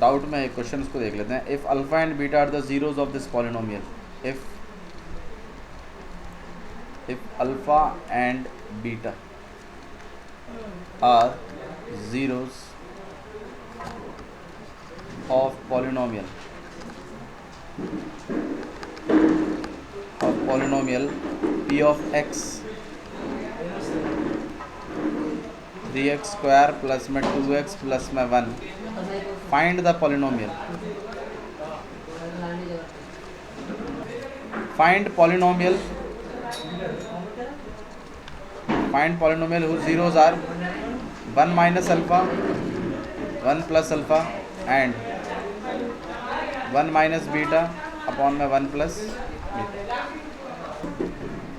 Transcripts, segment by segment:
Doubt में एक question को देख लेते हैं. If alpha and beta are the zeros of this polynomial, if alpha and beta are zeros of polynomial p of x 3x square plus में 2x plus में 1, find the polynomial. Find polynomial whose zeros are 1 minus alpha, 1 plus alpha and 1 minus beta upon में 1 plus beta.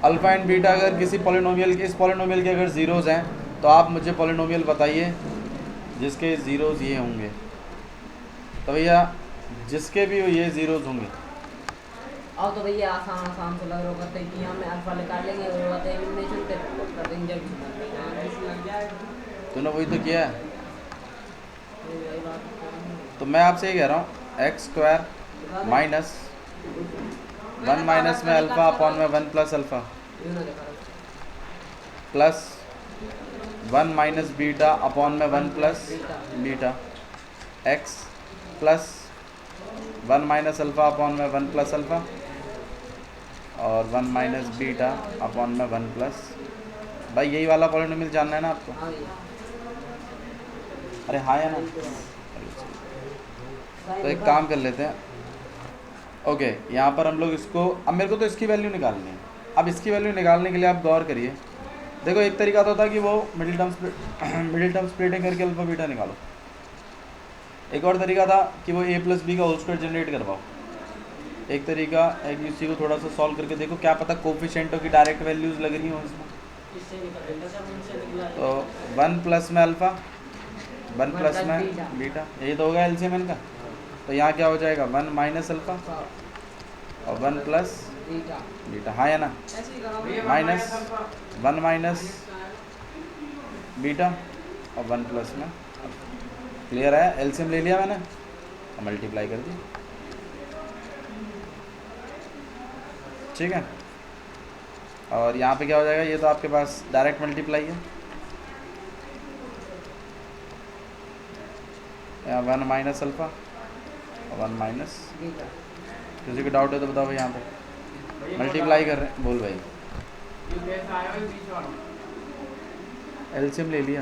Alpha and beta अगर किसी polynomial के, इस polynomial के अगर zeros हैं तो आप मुझे पॉलिनोमियल बताइए जिसके ज़ीरोज़ ये होंगे. तो भैया जिसके भी ये ज़ीरोज़ होंगे. और तो भैया आसान तो लग रहा करते कि हम अल्फा निकाल लेंगे और बताए एलिमिनेशन कर देंगे जब तूने वही तो किया है. तो मैं आपसे ये कह रहा हूँ एक्स स्क्वायर माइनस 1 माइनस में अल्फ़ा अपॉन में 1 plus alpha plus 1 minus beta upon में 1 plus beta x plus 1 minus alpha upon में 1 प्लस अल्फ़ा और 1 माइनस बीटा अपॉन में 1 प्लस. भाई यही वाला पॉलिनोमियल जानना है ना आपको? अरे हाँ या ना? तो एक काम कर लेते हैं. ओके यहाँ पर हम लोग इसको, अब मेरे को तो इसकी वैल्यू निकालनी है. अब इसकी वैल्यू निकालने के लिए आप गौर करिए. देखो एक तरीका तो था कि वो मिडिल टर्म स्प्लिटिंग करके अल्फा बीटा निकालो. एक और तरीका था कि वो a प्लस बी का होल स्क्वायर जनरेट करवाओ. एक तरीका एक इसी को थोड़ा सा सॉल्व करके देखो, क्या पता कोफिशिएंटों की डायरेक्ट वैल्यूज़ लग रही हो इसमें. तो 1 प्लस में अल्फ़ा 1 प्लस में बीटा, यही तो होगा एलसीएम इनका. तो यहाँ क्या हो जाएगा 1 माइनस अल्फ़ा और 1 प्लस बीटा. हाँ या ना? माइनस 1 माइनस बीटा और 1 प्लस में. क्लियर है? एलसीएम ले लिया मैंने और मल्टीप्लाई कर दी. ठीक है. और यहाँ पे क्या हो जाएगा, ये तो आपके पास डायरेक्ट मल्टीप्लाई है. यहाँ 1 माइनस अल्फ़ा और 1 माइनस. किसी को डाउट है तो बताओ भाई. यहाँ पे मल्टीप्लाई कर रहे हैं. बोल भाई. एलसीएम ले लिया.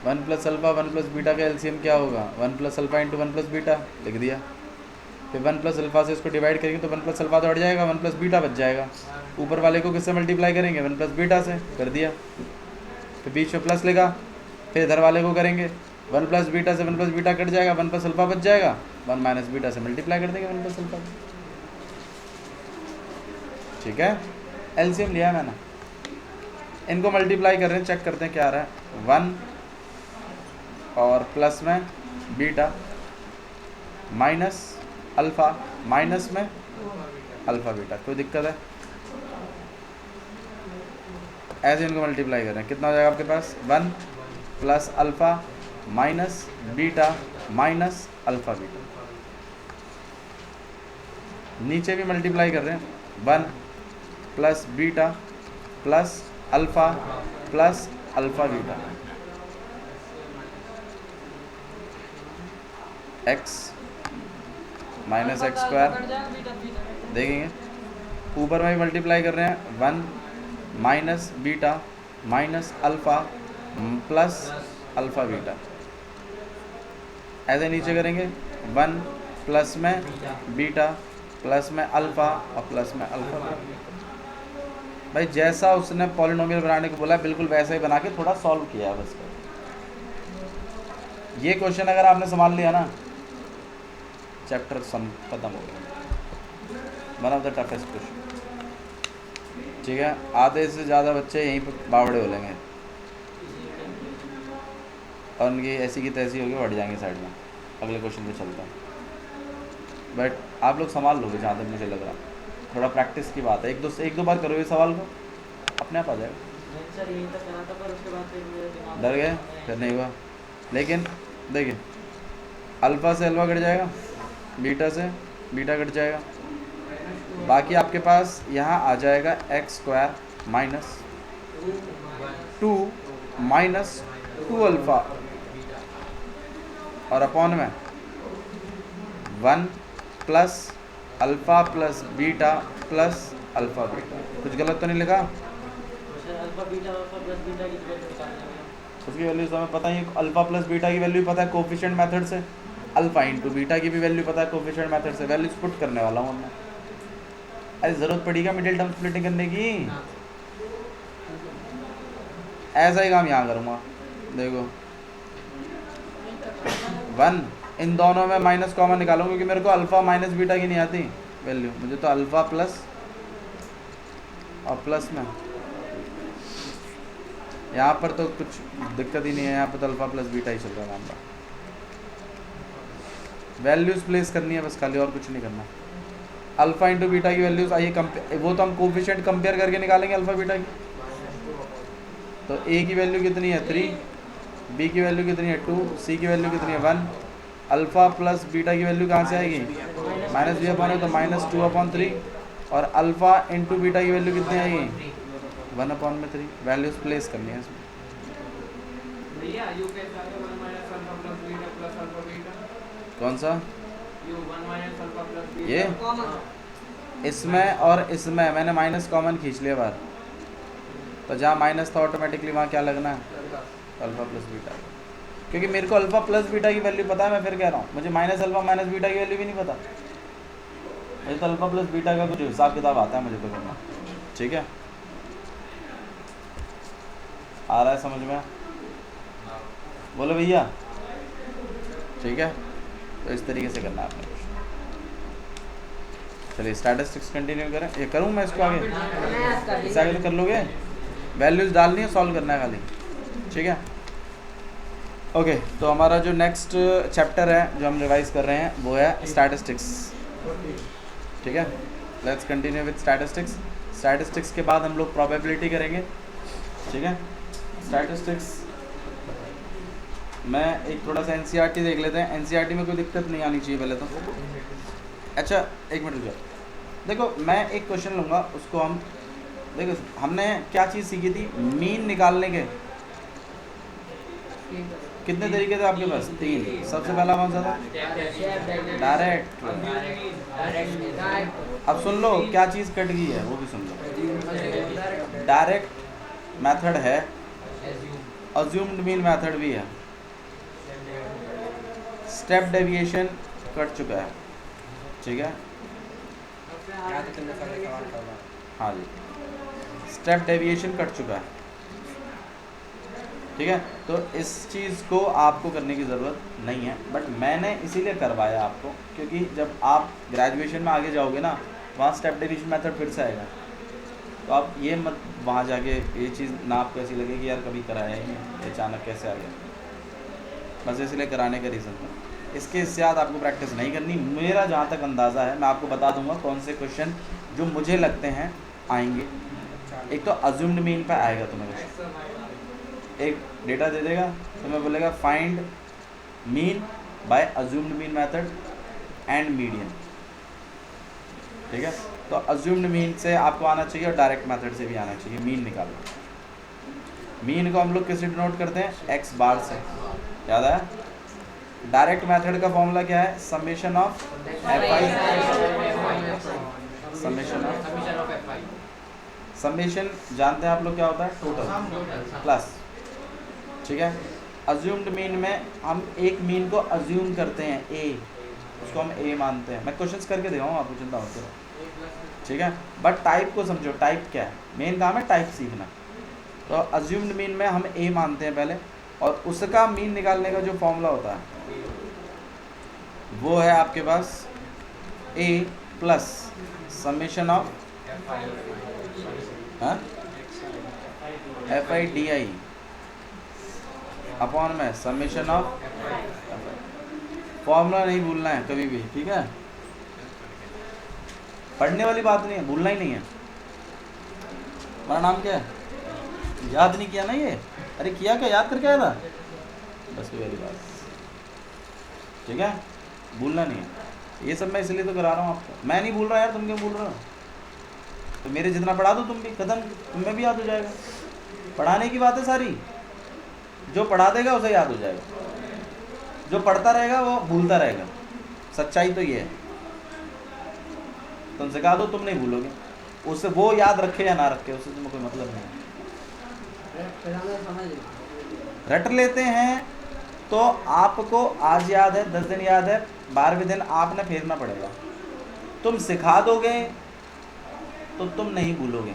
1 प्लस अल्फ़ा 1 प्लस बीटा का एलसीएम क्या होगा? 1 plus alpha into 1 plus beta लिख दिया. फिर 1 प्लस अल्फ़ा से इसको डिवाइड करेंगे तो 1 प्लस अल्फ़ा तो हट जाएगा, 1 प्लस बीटा बच जाएगा. ऊपर वाले को किससे मल्टीप्लाई करेंगे? 1 प्लस बीटा से. कर दिया. फिर बीच में प्लस लेगा. फिर इधर वाले को करेंगे 1 प्लस बीटा से 1 प्लस बीटा कट जाएगा, 1 प्लस अल्फ़ा बच जाएगा. 1 माइनस बीटा से मल्टीप्लाई कर देंगे 1 प्लस अल्फ़ा. ठीक है. एलसीएम लिया मैंने. इनको मल्टीप्लाई कर रहे हैं, चेक करते हैं क्या आ रहा है. 1 और प्लस में बीटा माइनस अल्फ़ा माइनस में अल्फ़ा बीटा. कोई दिक्कत है? ऐसे इनको मल्टीप्लाई कर रहे हैं. कितना हो जाएगा आपके पास? 1 plus alpha minus beta minus alpha beta. नीचे भी मल्टीप्लाई कर रहे हैं. 1 plus beta plus alpha plus alpha beta x minus x square. देखेंगे ऊपर में भी मल्टीप्लाई कर रहे हैं. 1 minus beta minus alpha plus alpha beta. ऐसे नीचे करेंगे 1 प्लस में बीटा प्लस में अल्फ़ा और प्लस में अल्फ़ा बीटा. भाई जैसा उसने पॉलिनोमियल बनाने को बोला बिल्कुल वैसा ही बना के थोड़ा सॉल्व किया है बस. ये क्वेश्चन अगर आपने संभाल लिया ना, चैप्टर खत्म हो गया. One of the toughest question. ठीक है. आधे से ज़्यादा बच्चे यहीं पर बावड़े हो लेंगे और उनकी ऐसी की तैसी होगी, बढ़ जाएंगे साइड में. अगले क्वेश्चन पे चलता है. बट आप लोग संभाल लोगे जहाँ तक मुझे लग रहा. थोड़ा प्रैक्टिस की बात है. एक दो बार करो ये सवाल को, अपने आप आ जाएगा. सर यही तक करा था पर उसके बाद फिर मेरे दिमाग डर गए, फिर नहीं हुआ। लेकिन देखिए अल्फ़ा से अल्फ़ा कट जाएगा, बीटा से बीटा कट जाएगा, बाकी आपके पास यहाँ आ जाएगा x square minus 2 minus 2 alpha और अपॉन में 1 plus alpha plus beta plus alpha beta. कुछ गलत तो नहीं लिखा? सर अल्फा प्लस बीटा की वैल्यू निकालनी है। उसकी वैल्यूज हमें पता ही, अल्फ़ा प्लस बीटा की वैल्यू पता है कोफिशिएंट मेथड से, अल्फ़ा इंटू बीटा की भी वैल्यू पता है कोफिशिएंट मेथड से। वैल्यूज पुट करने वाला हूँ मैं। अरे ज़रूरत पड़ेगा मिडिल टर्म स्प्लिटिंग करने की, ऐसा ही काम यहाँ करूँगा। देखो 1 इन दोनों में माइनस कॉमन निकालूंगा क्योंकि मेरे को अल्फ़ा माइनस बीटा की नहीं आती वैल्यू, मुझे तो अल्फ़ा प्लस और प्लस में यहाँ पर तो कुछ दिक्कत ही नहीं है, यहाँ पर तो अल्फ़ा प्लस बीटा ही चल रहा है मामला। वैल्यूज़ प्लेस करनी है बस खाली, और कुछ नहीं करना। अल्फ़ा इंटू बीटा की वैल्यूज़ आइए वो तो हम कोफिशिएंट कंपेयर करके निकालेंगे अल्फ़ा बीटा की। तो ए की वैल्यू कितनी है 3, बी की वैल्यू कितनी है 2, सी की वैल्यू कितनी है 1, अल्फ़ा प्लस बीटा की वैल्यू कहाँ से आएगी माइनस बी अपॉन है तो माइनस 2/3, और अल्फ़ा इंटू बीटा की वैल्यू कितनी आएगी 1/3। वैल्यूज़ प्लेस करनी है इसमें। भैया यू के साथ 1 minus alpha plus beta plus alpha beta, कौन सा? You 1 minus alpha plus beta ये कॉमन। इसमें और इसमें मैंने माइनस कॉमन खींच लिया बार, तो जहाँ माइनस था ऑटोमेटिकली वहाँ क्या लगना है अल्फ़ा प्लस बीटा, क्योंकि मेरे को अल्फ़ा प्लस बीटा की वैल्यू पता है। मैं फिर कह रहा हूँ मुझे माइनस अल्फ़ा माइनस बीटा की वैल्यू भी नहीं पता, मुझे तो अल्फ़ा प्लस बीटा का कुछ हिसाब किताब आता है मुझे तो करना। ठीक है, आ रहा है समझ में? बोलो भैया। ठीक है, तो इस तरीके से करना है आपने। चलिए स्टैटिस्टिक्स कंटिन्यू करें, ये करूँ मैं इसको आगे? इसे आगे तो कर लोगे, वैल्यूज़ डालनी है, सॉल्व करना है खाली। ठीक है, ओके। तो हमारा जो नेक्स्ट चैप्टर है जो हम रिवाइज कर रहे हैं वो है स्टैटिस्टिक्स। ठीक है, let's continue with statistics. Statistics के बाद हम लोग प्रोबेबिलिटी करेंगे। ठीक है, स्टैटिस्टिक्स में एक थोड़ा सा एनसीईआरटी देख लेते हैं। एनसीईआरटी में कोई दिक्कत नहीं आनी चाहिए पहले तो। अच्छा एक मिनट रुको, देखो मैं एक क्वेश्चन लूँगा, उसको हम देखो हमने क्या चीज़ सीखी थी, मीन निकालने के कितने तरीके थे आपके पास? 3। सबसे पहला कौन सा था? डायरेक्ट। अब सुन लो क्या चीज़ कट गई है वो भी सुन लो। डायरेक्ट मेथड है, अज्यूम्ड मीन मेथड भी है, स्टेप डेविएशन कट चुका है। ठीक है, हाँ जी, स्टेप डेविएशन कट चुका है। ठीक है, तो इस चीज़ को आपको करने की ज़रूरत नहीं है, बट मैंने इसीलिए करवाया आपको क्योंकि जब आप ग्रेजुएशन में आगे जाओगे ना वहाँ स्टेप डेविएशन मेथड फिर से आएगा, तो आप ये मत वहाँ जाके ये चीज़ ना आपको ऐसी लगे कि यार कभी कराया ही नहीं, अचानक कैसे आ गया। बस इसलिए कराने का रीज़न था। इसके साथ आपको प्रैक्टिस नहीं करनी। मेरा जहाँ तक अंदाज़ा है मैं आपको बता दूंगा कौन से क्वेश्चन जो मुझे लगते हैं आएंगे। एक तो अज्यूम्ड मीन पे आएगा तुम्हें, एक डेटा दे देगा तुम्हें, बोलेगा find mean by assumed mean method and median. ठीक है, तो अज्यूम्ड मीन से आपको आना चाहिए और डायरेक्ट मेथड से भी आना चाहिए मीन निकालो। मीन को हम लोग किससे डिनोट करते हैं? एक्स बार से, याद आया? डायरेक्ट मेथड का फॉर्मूला क्या है? Summation of F I, summation of, summation जानते हैं आप लोग क्या होता है? Total plus. ठीक है, अज्यूम्ड मीन में हम एक मीन को अज्यूम करते हैं ए, उसको हम ए मानते हैं। मैं क्वेश्चंस करके दे रहा हूँ, आपको चिंता मत करो। ठीक है, बट टाइप को समझो, टाइप क्या है? मेन काम है टाइप सीखना। तो अज्यूम्ड मीन में हम ए मानते हैं पहले, और उसका मीन निकालने का जो फॉर्मूला होता है वो है आपके पास A plus summation of F I D I upon में समेशन ऑफ, फॉर्मूला नहीं भूलना है कभी भी। ठीक है, पढ़ने वाली बात नहीं है, भूलना ही नहीं है। मेरा नाम क्या है? याद नहीं किया ना ये? अरे किया क्या, याद करके आया था बस वेरी बात, ठीक है, भूलना नहीं है। ये सब मैं इसलिए तो करा रहा हूँ आपको, मैं नहीं भूल रहा यार, तुम क्यों भूल रहे हो? तो मेरे जितना पढ़ा दो तुम भी, खत्म, तुम्हें भी याद हो जाएगा। पढ़ाने की बात है सारी, जो पढ़ा देगा उसे याद हो जाएगा, जो पढ़ता रहेगा वो भूलता रहेगा। सच्चाई तो ये है, तुम सिखा दो तुम नहीं भूलोगे, उससे वो याद रखे या ना रखे उससे तुम्हें कोई मतलब नहीं। रट लेते हैं तो आपको आज याद है, 10 दिन याद है, 12वें दिन आपने फेरना पड़ेगा। तुम सिखा दोगे तो तुम नहीं भूलोगे,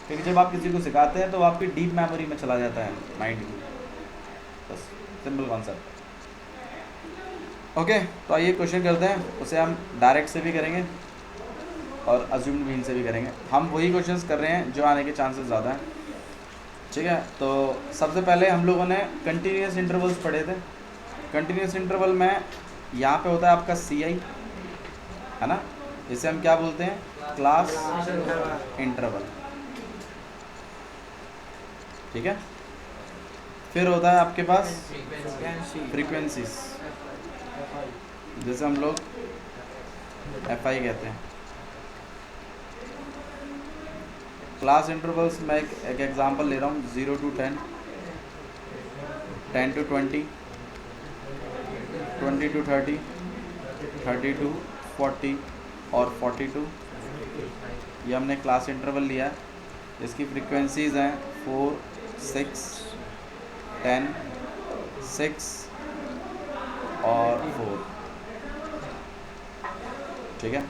क्योंकि जब आप किसी को सिखाते हैं तो वो आपकी डीप मेमोरी में चला जाता है, माइंड की। बस सिंपल कॉन्सेप्ट। ओके, तो आइए क्वेश्चन करते हैं, उसे हम डायरेक्ट से भी करेंगे और अज्यूम्ड मीन से भी करेंगे। हम वही क्वेश्चंस कर रहे हैं जो आने के चांसेस ज़्यादा हैं, ठीक है। तो सबसे पहले हम लोगों ने कंटिन्यूस इंटरवल्स पढ़े थे। कंटिन्यूस इंटरवल में यहाँ पे होता है आपका CI, है ना, इसे हम क्या बोलते हैं, क्लास इंटरवल, ठीक है। फिर होता है आपके पास फ्रीक्वेंसीज, जैसे हम लोग FI कहते हैं। क्लास इंटरवल्स में एक एग्जांपल ले रहा हूँ, 0 to 10, 10 to 20, 20 to 30, 30 to 40 और 42। ये हमने क्लास इंटरवल लिया है, इसकी फ्रीक्वेंसीज़ हैं 4, 6, 10, 6 और 4, ठीक है।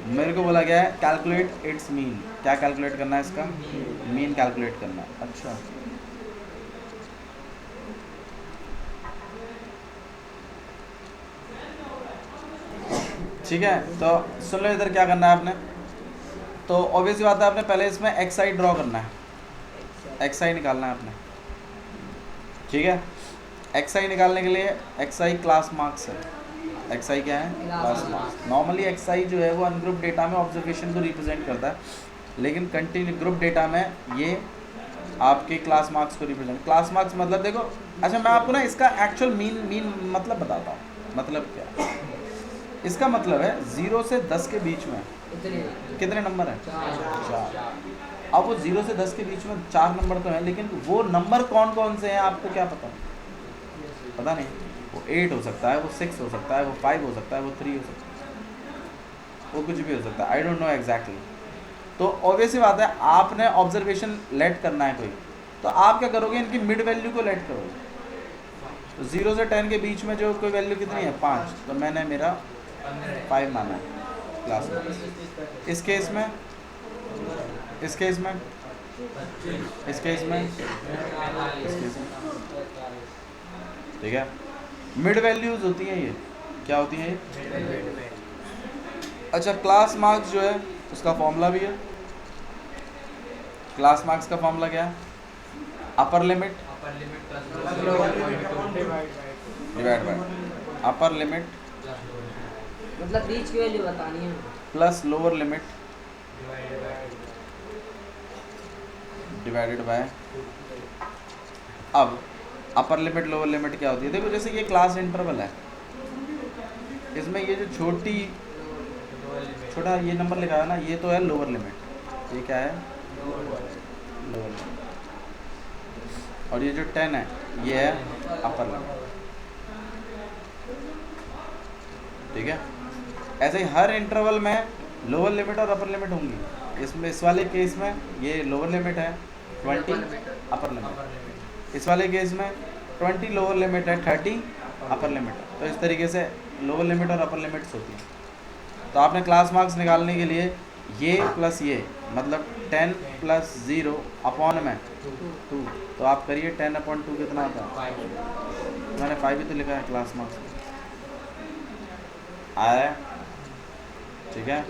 मेरे को बोला गया है कैलकुलेट इट्स मीन। क्या कैलकुलेट करना है इसका? मीन कैलकुलेट करना है। अच्छा, ठीक है, तो सुन लो इधर क्या करना है आपने। तो ऑब्वियसली बात है, आपने पहले इसमें XI ड्रॉ करना है, XI निकालना है आपने, ठीक है। XI निकालने के लिए XI क्लास मार्क्स है। XI क्या है? Class marks. नॉर्मली XI जो है वो अनग्रुप डेटा में ऑब्जर्वेशन को रिप्रेजेंट करता है, लेकिन कंटिन्यू ग्रुप डेटा में ये आपके क्लास मार्क्स को रिप्रेजेंट। क्लास मार्क्स मतलब देखो, अच्छा मैं आपको ना इसका एक्चुअल मीन मतलब बताता हूँ। मतलब क्या, इसका मतलब है 0 से 10 के बीच में कितने नंबर हैं? 4। अब वो 0 से 10 के बीच में 4 नंबर तो हैं, लेकिन वो नंबर कौन कौन से हैं आपको क्या पता? पता नहीं। वो 8 हो सकता है, वो 6 हो सकता है, वो 5 हो सकता है, वो 3 हो सकता है, वो कुछ भी हो सकता है, आई डोंट नो एग्जैक्टली। तो ऑब्वियसली बात है, आपने ऑब्जर्वेशन लेट करना है कोई, तो आप क्या करोगे, इनकी मिड वैल्यू को लेट करोगे। तो 0 से 10 के बीच में जो कोई वैल्यू कितनी है? 5, तो मैंने मेरा 5 माना है क्लास में। इस केस में, इस केस में, इस केस में, इस केस में, ठीक है। मिड वैल्यूज होती हैं ये, क्या होती हैं ये? अच्छा, क्लास मार्क्स जो है उसका फॉर्मूला भी है। क्लास मार्क्स का फॉर्मूला क्या है? Upper limit divide by upper limit मतलब बीच की वैल्यू बतानी है, plus lower limit divided by. अब अपर लिमिट लोअर लिमिट क्या होती है? देखो, जैसे ये क्लास इंटरवल है, इसमें ये जो छोटा ये नंबर लिखा है ना, ये तो है लोअर लिमिट। ये क्या है? Lower limit. और ये जो 10 है ये है अपर लिमिट, ठीक है। ऐसे ही हर इंटरवल में लोअर लिमिट और अपर लिमिट होंगी। इसमें इस वाले केस में ये लोअर लिमिट है 20 अपर लिमिट, इस वाले केस में 20 लोअर लिमिट है, 30 अपर लिमिट है। तो इस तरीके से लोअर लिमिट और अपर लिमिट्स होती हैं। तो आपने क्लास मार्क्स निकालने के लिए ये प्लस ये, मतलब 10 प्लस 0 अपॉन में 2, तो आप करिए 10/2 कितना आता है? मैंने 5 ही तो लिखा है क्लास मार्क्स आया है, ठीक है।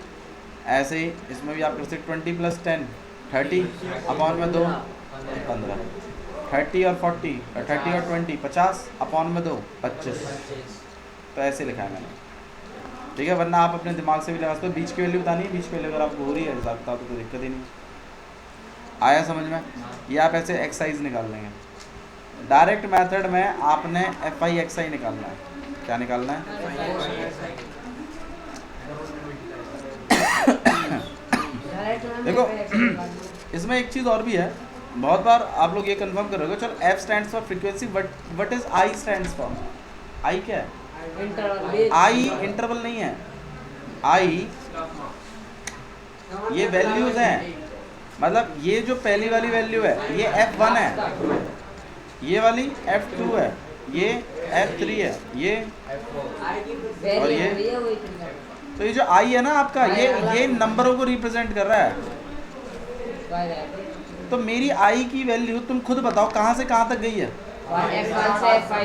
ऐसे ही इसमें भी आप कर सकते 20 प्लस 10 30 अपॉन में 2 15, 30 और 40 30 और 20 50 अपॉन में 2 25। तो ऐसे लिखा है मैंने, ठीक है। वरना आप अपने दिमाग से भी लगा सकते हो। बीच की वैल्यू बतानी है, बीच की वैल्यू अगर आपको हो रही है हिसाब किताब तो कोई दिक्कत ही नहीं। आया समझ में? ये आप ऐसे एक्साइज निकाल लेंगे। डायरेक्ट मेथड में आपने एफ आई एक्स आई निकालना है। क्या निकालना है? देखो इसमें एक चीज़ और भी है, बहुत बार आप लोग ये कंफर्म करोगे, चलो F stands for frequency, what is I stands for? I क्या है? आई इंटरवल नहीं है, आई ये वैल्यूज हैं। मतलब ये जो पहली वाली वैल्यू है ये F1 है, ये वाली F2 है, ये F3 है, ये और ये। तो ये जो I है ना आपका, ये नंबरों को रिप्रेजेंट कर रहा है। तो मेरी I की वैल्यू तुम खुद बताओ कहाँ से कहाँ तक गई है?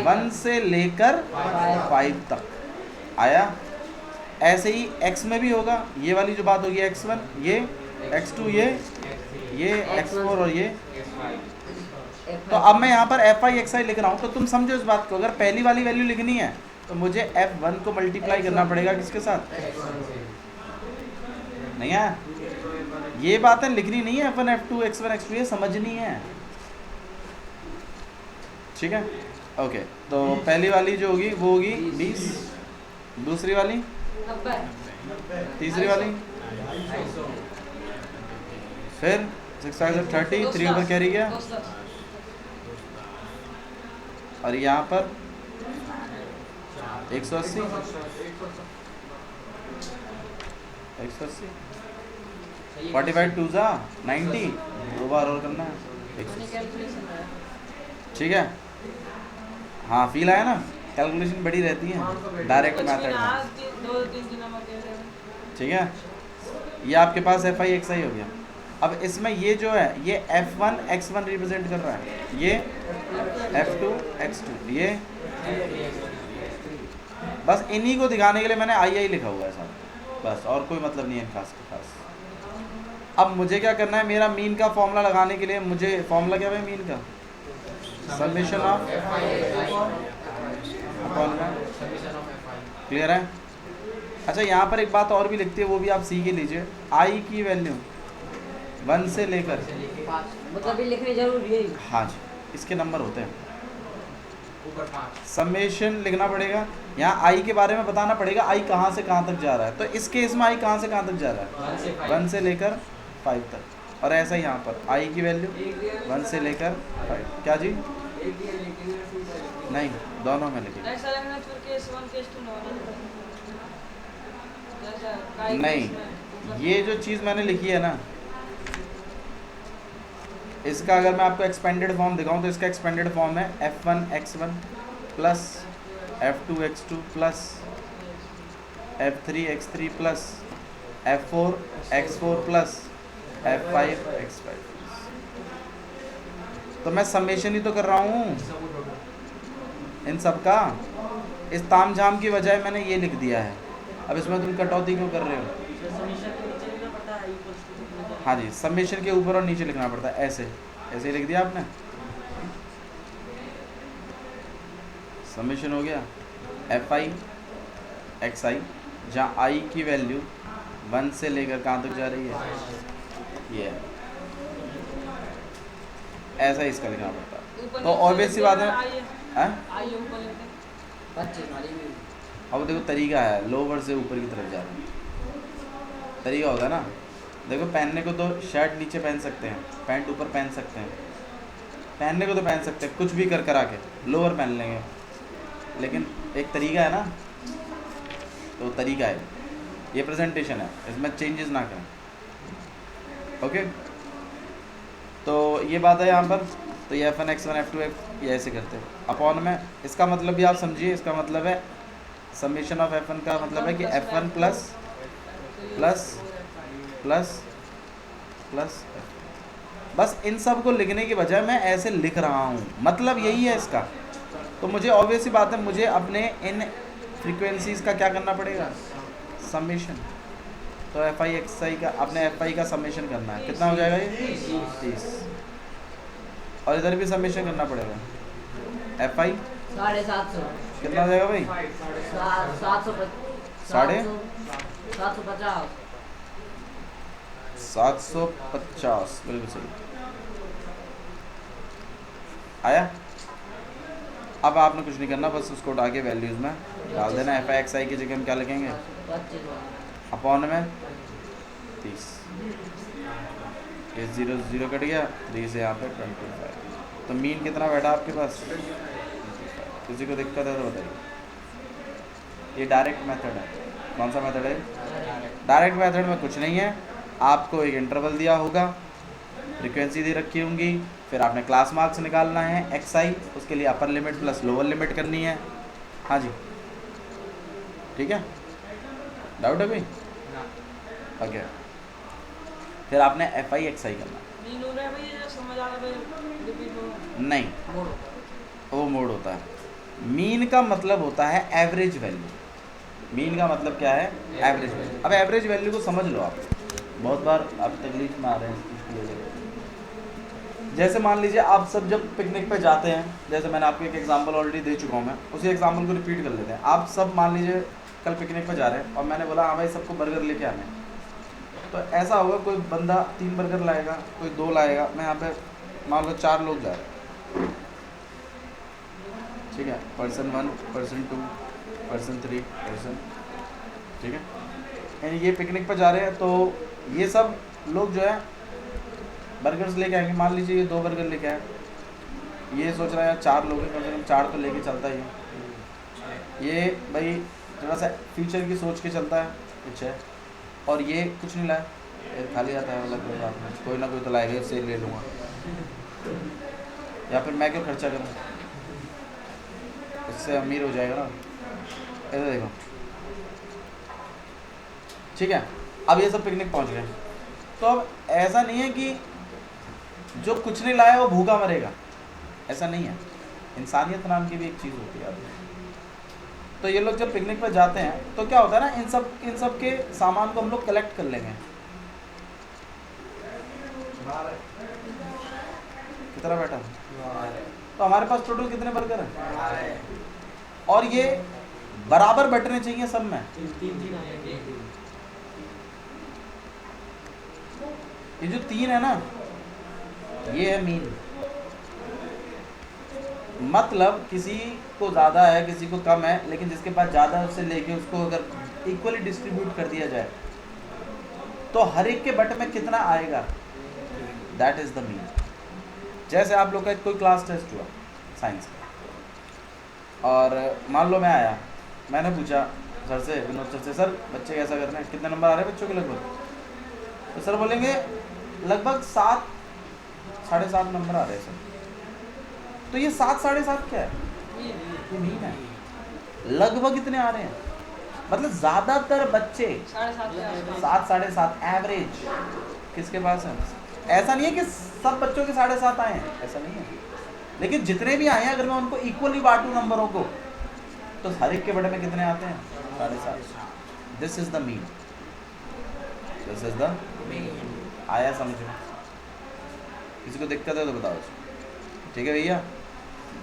1 से लेकर 5 तक आया। ऐसे ही x में भी होगा, ये वाली जो बात होगी x1, ये x2, ये x4 और ये। तो अब मैं यहाँ पर एफ आई एक्स आई लिख रहा हूँ, तो तुम समझो इस बात को, अगर पहली वाली वैल्यू लिखनी है तो मुझे F1 को मल्टीप्लाई करना पड़ेगा किसके साथ? नहीं है, ये बातें लिखनी नहीं है, F1 F2 x1 x2 ये समझनी है, ठीक है? ओके, तो पहली वाली जो होगी वो होगी 20, दूसरी वाली, तीसरी वाली, फिर 6 30, 3 ऊपर कैरी गया, और यहाँ पर 180, 45 2 जा 90, 2 बार और करना है, ठीक है? हाँ फील आया ना, कैलकुलेशन बड़ी रहती है डायरेक्ट मेथड में, ठीक है? ये आपके पास एफ आई एक्स आई हो गया। अब इसमें ये जो है ये F1 x1 रिप्रेजेंट कर रहा है, ये F2 x2, ये बस इन्हीं को दिखाने के लिए मैंने आई लिखा हुआ है साथ, बस, और कोई मतलब नहीं है खास के खास। अब मुझे क्या करना है, मेरा मीन का फॉर्मूला लगाने के लिए मुझे फॉर्मूला क्या है मीन का? समेशन ऑफ अपॉन में, क्लियर है? अच्छा यहाँ पर एक बात और भी लिखती है, वो भी आप सीख ही लीजिए। आई की वैल्यू 1 से लेकर, मतलब ये लिखनी जरूरी है? हाँ जी, इसके नंबर होते हैं, समेशन लिखना पड़ेगा। यहाँ आई के बारे में बताना पड़ेगा, आई कहाँ से कहाँ तक जा रहा है। तो इस केस में आई कहाँ से कहाँ तक जा रहा है? 1 से लेकर 5 तक। और ऐसा ही यहाँ पर आई की वैल्यू 1 से लेकर 5। क्या जी? नहीं, दोनों में लिखिए। नहीं, ये जो चीज़ मैंने लिखी है ना, इसका अगर मैं आपको एक्सपेंडेड फॉर्म दिखाऊं तो इसका एक्सपेंडेड फॉर्म है F1 x1 plus F2 x2 plus F3 x3 plus F4 x4 plus F5 x5। तो मैं समेशन ही तो कर रहा हूँ इन सब का। इस तामझाम की बजाय मैंने ये लिख दिया है। अब इसमें तुम कटौती क्यों कर रहे हो? हाँ जी, समेशन के ऊपर और नीचे लिखना पड़ता है, ऐसे ऐसे ही लिख दिया आपने। समेशन हो गया Fi xi, जहाँ i की वैल्यू 1 से लेकर कहाँ तक जा रही है, ये ऐसा ही इसका लिखना पड़ता है। तो ऑब्वियस सी बात है, अब देखो तरीका है, लोअर से ऊपर की तरफ जा रहा है, तरीका होता है ना। देखो पहनने को तो शर्ट नीचे पहन सकते हैं, पैंट ऊपर पहन सकते हैं, पहनने को तो पहन सकते हैं, कुछ भी कर करा के लोअर पहन लेंगे, लेकिन एक तरीका है ना, तो तरीका है, ये प्रेजेंटेशन है, इसमें चेंजेस ना करें। ओके, तो ये बात है यहाँ पर। तो ये F1 x1 F2 ये ऐसे करते हैं अपॉन में। इसका मतलब भी आप समझिए, इसका मतलब है समेशन ऑफ F1 का मतलब है कि F1 plus plus plus plus, बस इन सब को लिखने के बजाय मैं ऐसे लिख रहा हूँ, मतलब यही है इसका। तो मुझे ऑब्वियस सी बात है, मुझे अपने इन फ्रीक्वेंसीज का क्या करना पड़ेगा? समेशन। तो Fi xi का, अपने Fi का समेशन करना है। कितना हो जाएगा ये? 30। और इधर भी समेशन करना पड़ेगा। Fi 750 कितना हो जाएगा भाई? 750, बिल्कुल सही। आया। अब आपने कुछ नहीं करना, बस उसको उठा के वैल्यूज़ में डाल देना। एफ आई एक्स आई की जगह हम क्या लिखेंगे, 25 अपॉन में 30। ये 0 0 कट गया, 3 से यहाँ पे 25। तो मीन कितना बैठा आपके पास, किसी को दिक्कत है तो बताइए। ये डायरेक्ट मेथड है। कौन सा मेथड है, डायरेक्ट मेथड में कुछ नहीं है, आपको एक इंटरवल दिया होगा, फ्रीक्वेंसी दी रखी होंगी, फिर आपने क्लास मार्क्स निकालना है एक्स आई, उसके लिए upper limit plus lower limit करनी है। हाँ जी ठीक है, डाउट है कोई, ओके। फिर आपने एफ आई एक्स आई करना, नहीं वो मोड होता है। मीन का मतलब होता है एवरेज वैल्यू, मीन का मतलब क्या है, एवरेज वैल्यू। अब एवरेज वैल्यू को समझ लो आप, बहुत बार आप तकलीफ में आ रहे हैं इस चीज़ को लेकर। जैसे मान लीजिए आप सब जब पिकनिक पे जाते हैं, जैसे मैंने आपको एक एग्जांपल ऑलरेडी दे चुका हूँ, मैं उसी एग्जांपल को रिपीट कर लेते हैं। आप सब मान लीजिए कल पिकनिक पे जा रहे हैं और मैंने बोला हाँ भाई सबको बर्गर लेके आने हैं, तो ऐसा होगा कोई बंदा 3 बर्गर लाएगा, कोई 2 लाएगा, मैं यहाँ पे मान लो 4 लोग जा रहे हैं, ठीक है, पर्सन 1 पर्सन 2 पर्सन 3 पर्सन, ठीक है, यानी ये पिकनिक पर जा रहे हैं, तो ये सब लोग जो है बर्गर्स लेके आएंगे। मान लीजिए ये 2 बर्गर लेके आए, ये सोच रहा है 4 लोग हैं, कम से कम 4 तो लेके चलता ही है। ये भाई थोड़ा सा फ्यूचर की सोच के चलता है कुछ है, और ये कुछ नहीं लाया, ये खाली आता है, मतलब कोई बात नहीं, कोई ना कोई तो लाएगा, इससे ले लूँगा, या फिर मैं क्यों खर्चा करूँ, इससे अमीर हो जाएगा ना। ऐसे देखो, ठीक है। अब ये सब पिकनिक पहुंच गए, तो अब ऐसा नहीं है कि जो कुछ नहीं लाया वो भूखा मरेगा, ऐसा नहीं है। इंसानियत नाम की भी एक चीज़ होती है। तो ये लोग जब पिकनिक पर जाते हैं तो क्या होता है ना, इन सब के सामान को हम लोग कलेक्ट कर लेंगे। कितना बैठा, तो हमारे पास टोटल कितने बर्गर हैं, और ये बराबर बैठने चाहिए सब में। ये जो 3 है ना, ये है मीन, मतलब किसी को ज़्यादा है किसी को कम है, लेकिन जिसके पास ज़्यादा है उससे लेके उसको अगर इक्वली डिस्ट्रीब्यूट कर दिया जाए तो हर एक के बट में कितना आएगा, दैट इज़ द मीन। जैसे आप लोग का कोई क्लास टेस्ट हुआ साइंस का, और मान लो मैं आया, मैंने पूछा सर से, विनोद सर से, सर बच्चे कैसा कर रहे हैं, कितने नंबर आ रहे हैं बच्चों के लगभग, तो सर बोलेंगे लगभग 7 साढ़े 7 नंबर आ रहे हैं सर। तो ये 7 साढ़े 7 क्या है, ये मीन है। लगभग इतने आ रहे हैं, मतलब ज़्यादातर बच्चे 7 साढ़े 7 एवरेज किसके पास है। ऐसा नहीं है कि सब बच्चों के 7.5 आए हैं, ऐसा नहीं है, लेकिन जितने भी आए हैं अगर मैं उनको इक्वली बांटूं नंबरों को, तो हर एक के बड़े में कितने आते हैं, 7.5। This is the mean, this is the mean. आया समझो, किसी को दिक्कत है तो बताओ, ठीक है भैया।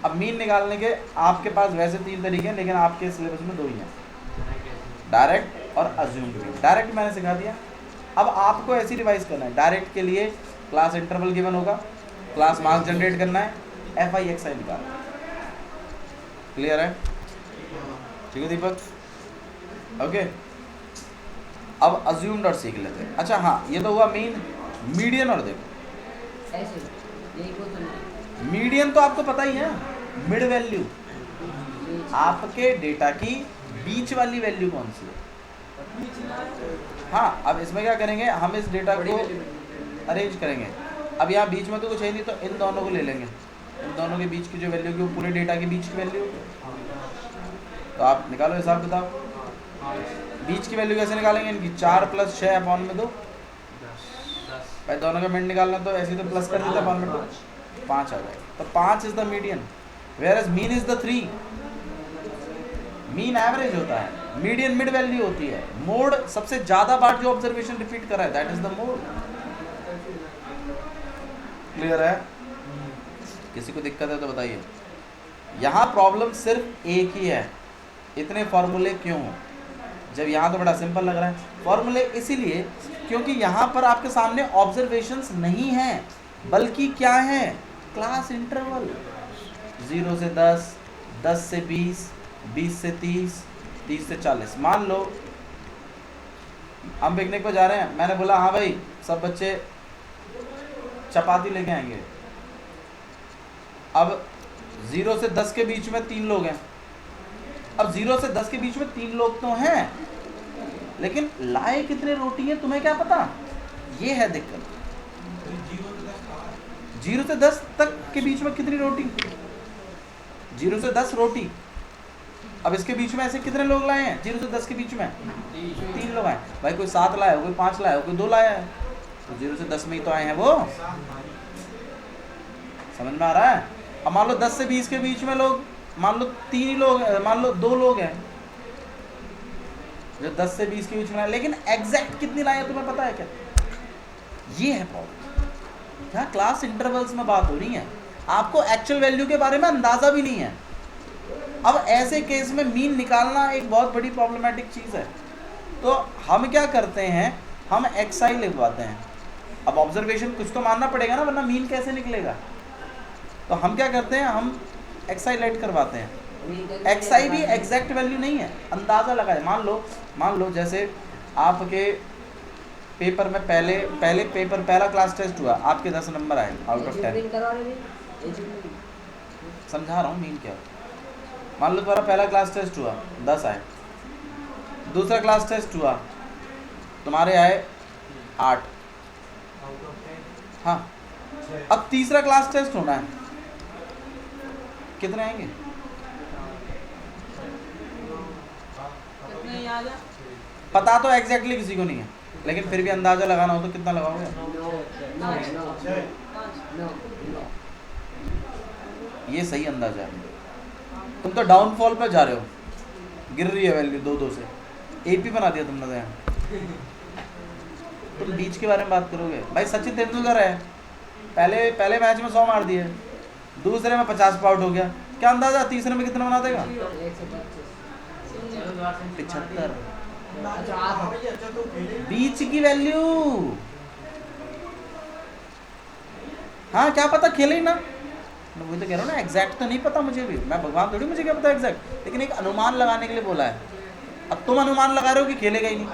अब मीन निकालने के आपके पास वैसे 3 तरीके हैं, लेकिन आपके सिलेबस में 2 ही हैं, डायरेक्ट और अज्यूम्ड मीन। डायरेक्ट मैंने सिखा दिया, अब आपको ऐसी रिवाइज करना है। डायरेक्ट के लिए क्लास इंटरवल गिवन होगा, क्लास मार्क्स जनरेट करना है, एफ आई एक्स आई निकालना, क्लियर है, ठीक है दीपक, ओके। अब अज्यूम्ड और सीख लेते हैं। अच्छा हाँ, ये तो हुआ मीन। मीडियन और देखो, ऐसे यही को तो नहीं, मीडियन तो आपको पता ही है, मिड वैल्यू, आपके डेटा की बीच वाली वैल्यू कौन सी है। हाँ, अब इसमें क्या करेंगे, हम इस डेटा को अरेंज करेंगे। अब यहाँ बीच में तो कुछ है नहीं, तो इन दोनों को ले लेंगे, इन दोनों के बीच की जो वैल्यू की वो पूरे डेटा के बीच की वैल्यू, तो आप निकालो हिसाब किताब। बीच की वैल्यू कैसे निकालेंगे इनकी, 4 + 6 अपॉन में 2, भाई दोनों का मिड निकालना तो ऐसे तो प्लस कर देते अपॉन में 2, 5 आ जाएगा। तो 5 is the median, whereas mean is the 3। Mean average होता है, मीडियन मिड वैल्यू होती है, मोड सबसे ज्यादा बार जो ऑब्जर्वेशन रिपीट कर रहा है, that is the mode. Clear है, किसी को दिक्कत है तो बताइए। यहाँ प्रॉब्लम सिर्फ एक ही है, इतने फॉर्मूले क्यों, जब यहाँ तो बड़ा सिंपल लग रहा है। फॉर्मूले इसीलिए क्योंकि यहाँ पर आपके सामने ऑब्जर्वेशंस नहीं हैं, बल्कि क्या है, क्लास इंटरवल। 0 से 10, 10 से 20, 20 से 30, 30 से 40। मान लो हम पिकनिक पर जा रहे हैं, मैंने बोला हाँ भाई सब बच्चे चपाती लेके आएंगे। अब 0 से 10 के बीच में 3 लोग हैं। अब 0 से 10 के बीच में 3 लोग तो हैं, लेकिन लाए कितने रोटी हैं तुम्हें क्या पता? ये है दिक्कत। 0 से 10 तक के बीच में कितनी रोटी? 0 से 10 रोटी। अब इसके बीच में ऐसे कितने लोग लाए हैं? 0 से 10 के बीच में 3 लोग आए। भाई कोई 7 लाया हो, कोई 5 लाया हो, कोई 2 लाया है, तो 0 से 10 में ही तो आए हैं वो। समझ में आ रहा है? अब मान लो 10 से 20 के बीच में लोग, मान लो 3 ही लोग, मान लो 2 लोग हैं जो 10 से 20 के बीच में लाए, लेकिन एग्जैक्ट कितनी लाए हैं तुम्हें पता है क्या? ये है प्रॉब्लम। यहाँ क्लास इंटरवल्स में बात हो रही है, आपको एक्चुअल वैल्यू के बारे में अंदाजा भी नहीं है। अब ऐसे केस में मीन निकालना एक बहुत बड़ी प्रॉब्लमेटिक चीज़ है। तो हम क्या करते हैं, हम एक्स आई लिखवाते हैं। अब ऑब्जर्वेशन कुछ तो मानना पड़ेगा ना, वरना मीन कैसे निकलेगा? तो हम क्या करते हैं, हम एक्स आई लेट करवाते हैं। एक्स आई भी एग्जैक्ट वैल्यू नहीं है, अंदाज़ा लगाए। मान लो जैसे आपके पेपर में पहले पेपर पहला क्लास टेस्ट हुआ, आपके 10 नंबर आए आउट ऑफ 10। समझा रहा हूँ मीन क्या। मान लो तुम्हारा पहला क्लास टेस्ट हुआ, 10 आए। दूसरा क्लास टेस्ट हुआ, तुम्हारे आए 8। हाँ, अब तीसरा क्लास टेस्ट होना है, कितने आएंगे? पता तो एग्जैक्टली किसी को नहीं है, लेकिन फिर भी अंदाजा लगाना हो तो कितना लगाओगे? ये सही अंदाजा है। तुम तो डाउनफॉल पर जा रहे हो, गिर रही है वैल्यू 2-2 से, एपी बना दिया तुमने तो यहाँ। तुम बीच के बारे में बात करोगे? भाई सचिन तेंदुलकर है, पहले मैच में 100 मार दिए, दूसरे में 50 आउट हो गया, क्या अंदाजा तीसरे में कितना बना देगा? 75। बीच की वैल्यू, हाँ क्या पता खेले ही ना। मैं वही तो कह रहा हूँ ना, एग्जैक्ट तो नहीं पता मुझे भी, मैं भगवान थोड़ी, मुझे क्या पता एग्जैक्ट, लेकिन एक अनुमान लगाने के लिए बोला है। अब तुम अनुमान लगा रहे हो कि खेलेगा ही नहीं।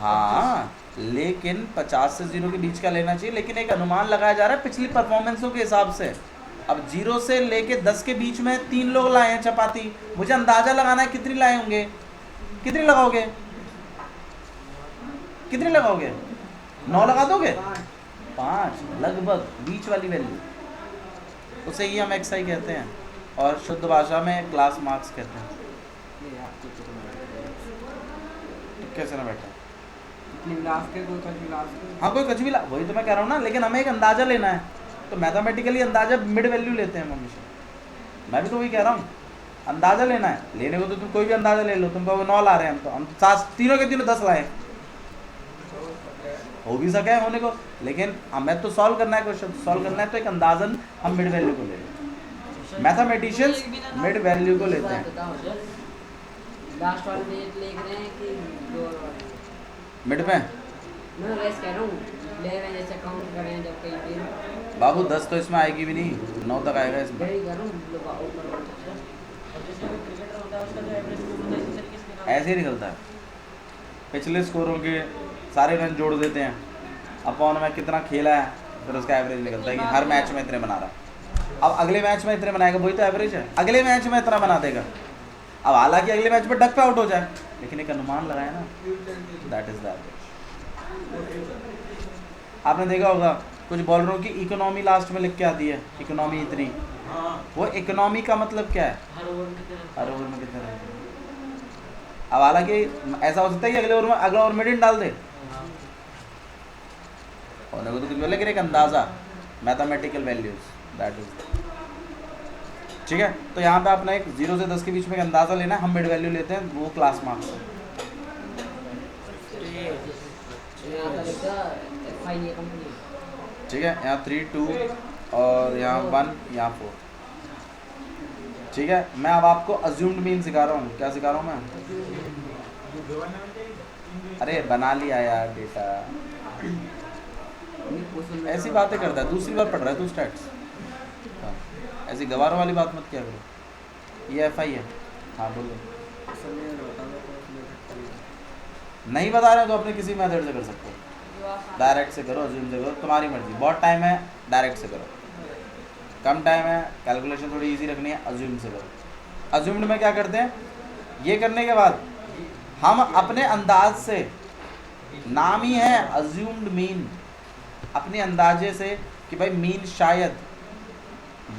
हाँ, लेकिन 50 से 0 के बीच का लेना चाहिए, लेकिन एक अनुमान लगाया जा रहा है पिछली परफॉर्मेंसों के हिसाब से। अब 0 से लेके 10 के बीच में 3 लोग लाए हैं चपाती, मुझे अंदाजा लगाना है कितनी लाए होंगे। कितनी लगाओगे? 9 लगा दोगे? 5 लगभग बीच वाली वैल्यू, उसे ही हम एक्स आई कहते हैं, और शुद्ध भाषा में क्लास मार्क्स कहते हैं। कैसे ना बेटा, हाँ कोई कुछ भी ला, वही तो मैं कह रहा हूँ ना, लेकिन हमें एक अंदाजा लेना है, तो मैथमेटिकली अंदाजा मिड वैल्यू लेते हैं हम हमेशा। मैं भी तो वही कह रहा हूँ, अंदाजा लेना है, लेने को तो तुम कोई भी अंदाजा ले लो। तुम कहोगे 9 ला रहे हैं, हम तो तीनों के तीनों 10 लाए, हो भी सके होने को, लेकिन हमें तो सॉल्व करना है, क्वेश्चन सॉल्व करना है, तो एक अंदाजन हम मिड वैल्यू को ले लेते हैं। मैथमेटिशियंस मिड वैल्यू को लेते हैं। लास्ट वाले में लिख रहे हैं कि दो मिड पे मैं वैसे कह रहा हूँ, ले रहे हैं जैसे काउंट करें जब कहीं भी। बाबू 10 तो इसमें आएगी भी नहीं, 9 तक आएगा इसमें। ऐसे ही निकलता है, पिछले स्कोरों के सारे रन जोड़ देते हैं, अपॉन में कितना खेला है, फिर उसका एवरेज निकलता है कि हर मैच में इतने बना रहा। अब अगले मैच में इतने बनाएगा, वही तो एवरेज है, अगले मैच में इतना बना देगा। अब हालांकि अगले मैच में डक पे आउट हो जाए, लेकिन एक अनुमान लगाया ना, दैट इज द एवरेज। आपने देखा होगा कुछ बॉलरों की इकोनॉमी लास्ट में लिख के आती है, इकोनॉमी इतनी, वो इकोनॉमी का मतलब क्या है? हर ओवर में कितने रन। अब हालांकि ऐसा हो सकता है कि अगले ओवर में अगला ओवर में डाल दे, होने को तो कुछ बोले, लेकिन एक अंदाजा, मैथमेटिकल वैल्यूज, दैट इज ठीक है। तो यहाँ पे अपना एक 0 से 10 के बीच में अंदाजा लेना है, हम मिड वैल्यू लेते हैं, वो क्लास मार्क्स है। ठीक है, यहाँ 3 2 और यहाँ 1 यहाँ 4। ठीक है, मैं अब आपको अज्यूम्ड मीन सिखा रहा हूँ। क्या सिखा रहा हूँ मैं? अरे बना लिया यार बेटा, ऐसी बातें करता है, दूसरी बार पढ़ रहा है तू स्टैट्स। हाँ, ऐसी गवारों वाली बात मत किया करो। ये FI है। हाँ बोलो। नहीं बता रहे तो अपने किसी मेथड से कर सकते हो, डायरेक्ट से करो, अज्यूम से करो, तुम्हारी मर्जी। बहुत टाइम है डायरेक्ट से करो, कम टाइम है कैलकुलेशन थोड़ी इजी रखनी है, अज्यूम से करो। अज्यूम्ड में क्या करते हैं, ये करने के बाद हम अपने अंदाज से, नाम ही है अज्यूम्ड मीन, अपने अंदाजे से कि भाई मीन शायद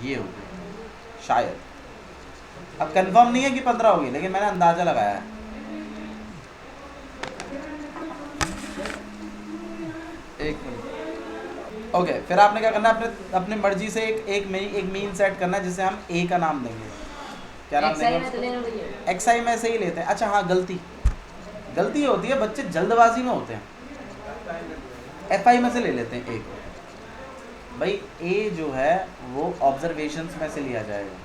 ये हो, शायद। अब कंफर्म नहीं है कि 15 होगी, लेकिन मैंने अंदाजा लगाया है। एक मिनट। ओके, फिर आपने क्या करना है, अपने मर्जी से एक मीन सेट करना है जिसे हम ए का नाम देंगे। क्या नाम देंगे? XI में से ही लेते हैं। अच्छा हाँ, गलती होती है, बच्चे जल्दबाजी में होते हैं। FI में से ले लेते हैं एक। भाई ए जो है वो ऑब्जर्वेशंस में से लिया जाएगा,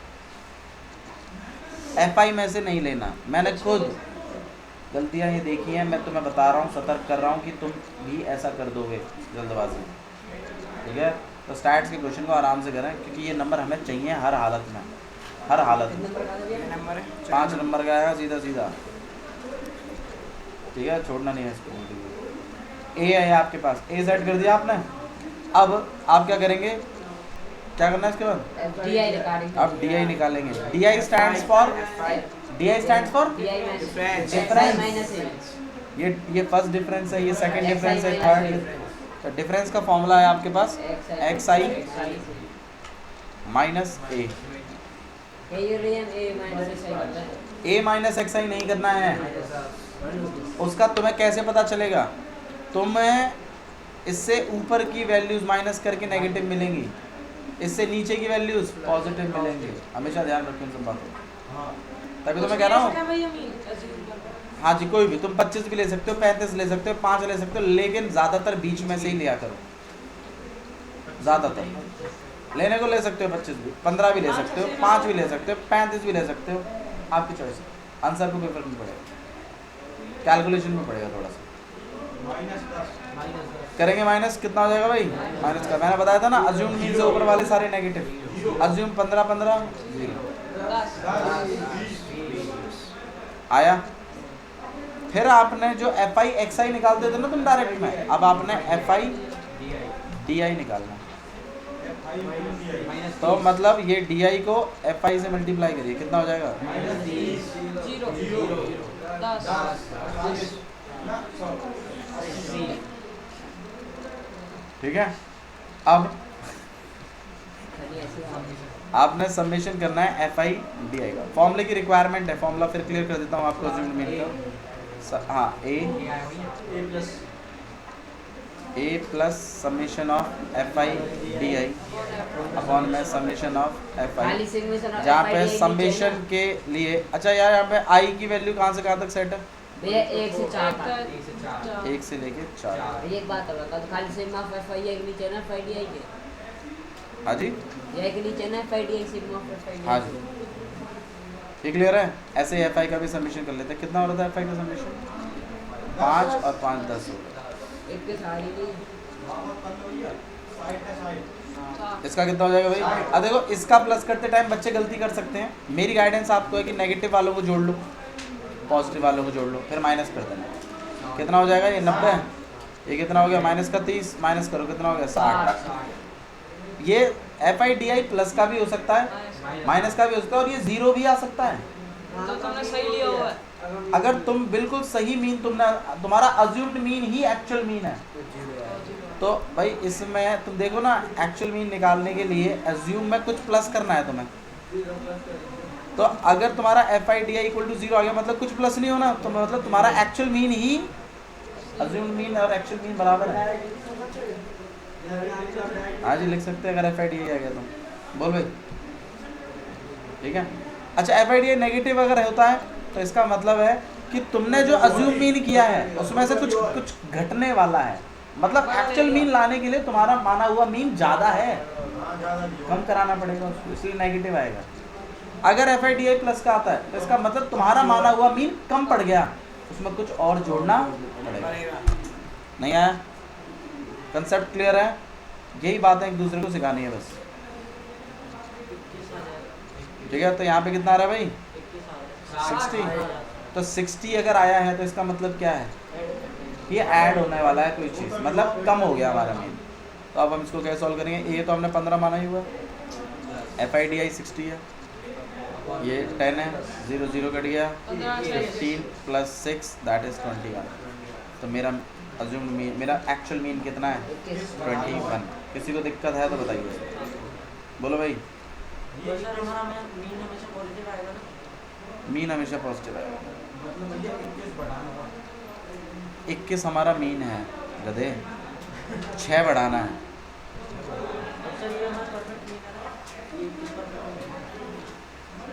FI में से नहीं लेना। मैंने खुद गलतियां ये देखी हैं, मैं तुम्हें बता रहा हूँ, सतर्क कर रहा हूँ कि तुम भी ऐसा कर दोगे जल्दबाजी। ठीक है, तो स्टैट्स के क्वेश्चन को आराम से करें, क्योंकि ये नंबर हमें चाहिए हर हालत में, हर हालत में। 5 नंबर का आएगा सीधा सीधा। ठीक है, छोड़ना नहीं है इसको। ए है आपके पास, ए सेट कर दिया आपने। अब आप क्या करेंगे, क्या करना है इसके बाद? अब DI निकालेंगे। DI stands for difference. ये फर्स्ट डिफरेंस है, ये सेकंड डिफरेंस है, थर्ड। तो डिफरेंस का फॉर्मूला है आपके पास XI minus A. A minus XI नहीं करना है। उसका तुम्हें कैसे पता चलेगा? तुम्हें इससे ऊपर की वैल्यूज माइनस करके नेगेटिव मिलेंगी, इससे नीचे की वैल्यूज पॉजिटिव मिलेंगी। हमेशा ध्यान रखो इन सब बातों को, तभी तो मैं कह रहा हूँ। हाँ जी, कोई भी, तुम 25 भी ले सकते हो, 35 ले सकते हो, 5 ले सकते हो, लेकिन ज़्यादातर बीच में से ही लिया करो। ज़्यादातर लेने को ले सकते हो 25 भी, 15 भी ले सकते हो, 5 भी ले सकते हो, 35 भी ले सकते हो, आपकी चॉइस। आंसर को कोई फर्क नहीं पड़ेगा, कैलकुलेशन में पड़ेगा थोड़ा सा। करेंगे माइनस, कितना हो जाएगा भाई? माइनस का मैंने बताया था ना, अज्यूम मीन से ऊपर वाले सारे नेगेटिव। अज्यूम 15 15 आया। फिर आपने जो FI XI निकालते थे ना तुम डायरेक्ट में, अब आपने FI DI निकालना। तो मतलब ये DI को FI से मल्टीप्लाई करिए, कितना हो जाएगा? ठीक है, अब आपने सबमिशन करना है FI DI का। फॉर्मूले की रिक्वायरमेंट है, फॉर्मूला फिर क्लियर कर देता हूँ आपको अज्यूम्ड मीन का। हाँ, A plus summation of FI DI upon में समेशन ऑफ FI, जहाँ पे समेशन के लिए। अच्छा यार, यहाँ पे I की वैल्यू कहाँ से कहाँ तक सेट है? भैया 1 से 4 तक। 1 से लेके 4। एक बात बता, तो खाली सिग्मा ऑफ FI के नीचे ना FI DI के। हाँ जी, ये के नीचे ना FI DI sigma of FI DI। हाँ जी, ये क्लियर है। ऐसे ही FI का भी सबमिशन कर लेते हैं। कितना हो रहा था FI का सबमिशन? 5 और 5 10 हो रहा। एक के साड़ी की इसका कितना हो जाएगा भाई? अब देखो, इसका प्लस करते टाइम बच्चे गलती कर सकते हैं। मेरी गाइडेंस आपको है कि नेगेटिव वालों को जोड़ लो, पॉजिटिव वालों को जोड़ लो, फिर माइनस कर देना। कितना हो जाएगा? ये 90। ये कितना हो गया? माइनस का 30, माइनस करो कितना हो गया? 60। ये FI DI प्लस का भी हो सकता है, माइनस का भी हो सकता है, और ये 0 भी आ सकता है। तो तुमने सही लिया हुआ है। अगर तुम बिल्कुल सही मीन, तुम्हारा assumed mean he actual mean है, तो भाई इसमें तुम देखो ना, एक्चुअल मीन निकालने के लिए अज्यूम में कुछ प्लस करना है तुम्हें। तो अगर तुम्हारा FI DI इक्वल टू 0 आ गया, मतलब कुछ प्लस नहीं होना, तो मतलब तुम्हारा actual mean he assumed mean और एक्चुअल मीन बराबर है। हाँ जी, लिख सकते हैं अगर FI DI आ गया तो। बोल भाई, ठीक है। अच्छा, FI DI नेगेटिव अगर होता है तो इसका मतलब है कि तुमने जो अज्यूम मीन किया है उसमें से कुछ घटने वाला है, मतलब एक्चुअल मीन लाने के लिए तुम्हारा माना हुआ मीन ज़्यादा है, कम कराना पड़ेगा उसको, इसलिए नेगेटिव आएगा। अगर FI DI प्लस का आता है तो इसका मतलब तुम्हारा माना हुआ मीन कम पड़ गया, उसमें कुछ और जोड़ना पड़ेगा। नहीं आया? कंसेप्ट क्लियर है? यही बात है, एक दूसरे को सिखानी है बस। ठीक है, तो यहाँ पे कितना आ रहा है भाई? 60। तो 60 अगर आया है तो इसका मतलब क्या है? ये ऐड होने वाला है कोई चीज़, मतलब कम हो गया हमारा मीन। तो अब हम इसको कैसे सॉल्व करेंगे? ये तो हमने 15 माना ही हुआ, FIDI 60 है, ये 10 है, 0 0 कट गया, 15 + 6 दैट इज़ 21। तो मेरा अज्यूम्ड मीन, मेरा एक्चुअल मीन कितना है? 21। किसी को दिक्कत है तो बताइए, बोलो भाई। मीन हमेशा पॉजिटिव आएगा। 21 हमारा मीन है गधे, 6 बढ़ाना है।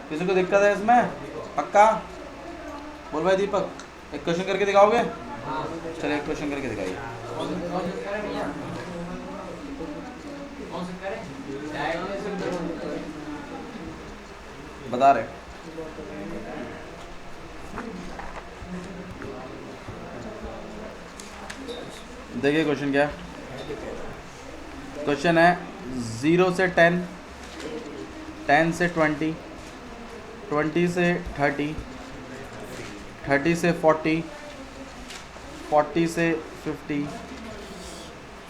किसी को दिक्कत है इसमें? पक्का? बोल भाई दीपक, एक क्वेश्चन करके दिखाओगे? चलिए एक क्वेश्चन करके दिखाइए। बता रहे। देखिए क्वेश्चन क्या है। क्वेश्चन है 0 से 10, 10 से 20, 20 से 30, 30 से 40, 40 से 50,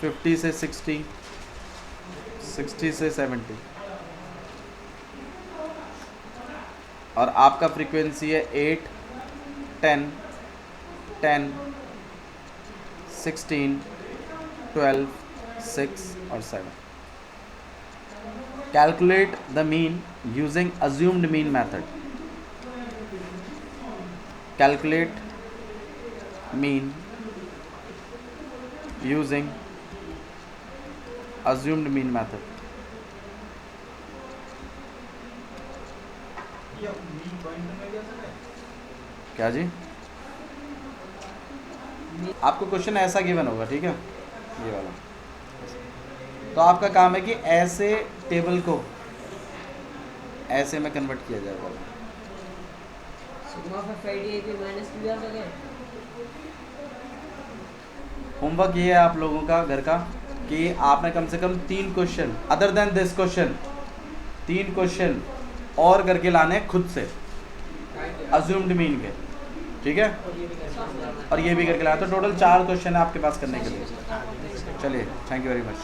50 से 60, 60 से 70, और आपका फ्रीक्वेंसी है 8, 10, 10, 16, 12, 6 और 7. Calculate the mean using assumed mean method. Calculate mean using assumed mean method. क्या जी? आपको क्वेश्चन ऐसा गिवन होगा, ठीक है, ये वाला। तो आपका काम है कि ऐसे टेबल को ऐसे में कन्वर्ट किया जाएगा। होमवर्क ये है आप लोगों का घर का कि आपने कम से कम 3 question other than this question, 3 question और करके लाने खुद से अज्यूम्ड मीन के, ठीक है, और ये भी करके लाया। तो टोटल 4 क्वेश्चन है आपके पास करने के लिए। चलिए, थैंक यू वेरी मच।